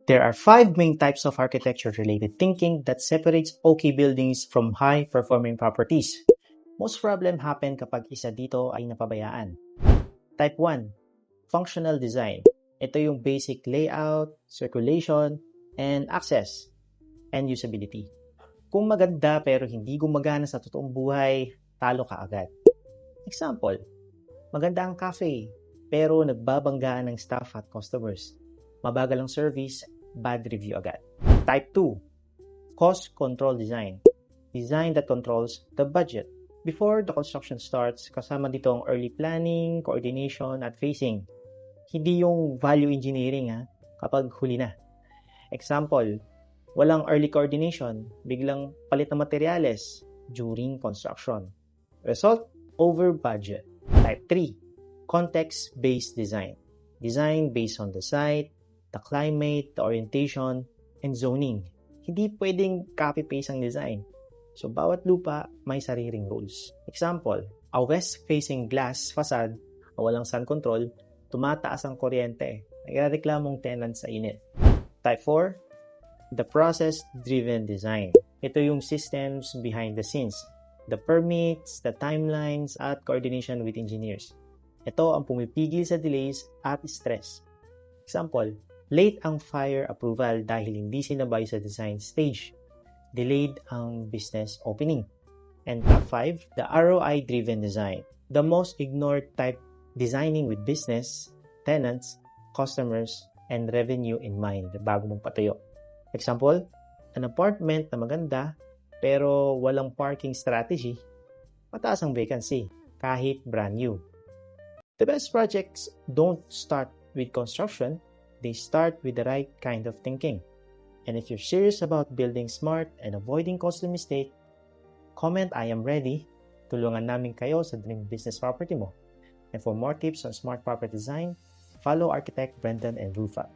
There are 5 main types of architecture-related thinking that separates okay buildings from high-performing properties. Most problem happen kapag isa dito ay napabayaan. Type 1, functional design. Ito yung basic layout, circulation, and access, and usability. Kung maganda pero hindi gumagana sa totoong buhay, talo ka agad. Example, maganda ang cafe, pero nagbabanggaan ng staff at customers. Mabagal ang service, bad review agad. Type 2, cost control design. Design that controls the budget. Before the construction starts, kasama dito ang early planning, coordination, at phasing. Hindi yung value engineering kapag huli na. Example, walang early coordination, biglang palit na materyales during construction. Result, over budget. Type 3, context-based design. Design based on the site, the climate, the orientation, and zoning. Hindi pwedeng copy-paste ang design. So, bawat lupa may sariling rules. Example, a west-facing glass facade na walang sun control, tumataas ang kuryente. Nagrereklamong tenant sa init. Type 4, the process-driven design. Ito yung systems behind the scenes. The permits, the timelines, at coordination with engineers. Ito ang pumipigil sa delays at stress. Example, late ang fire approval dahil hindi sinabay sa design stage. Delayed ang business opening. And top 5, the ROI-driven design. The most ignored type, designing with business, tenants, customers, and revenue in mind bago mong patayo. Example, an apartment na maganda pero walang parking strategy, mataas ang vacancy kahit brand new. The best projects don't start with construction, they start with the right kind of thinking. And if you're serious about building smart and avoiding costly mistake, comment I am ready. Tulungan namin kayo sa dream business property mo. And for more tips on smart property design, follow Architect Brendan and Rufa.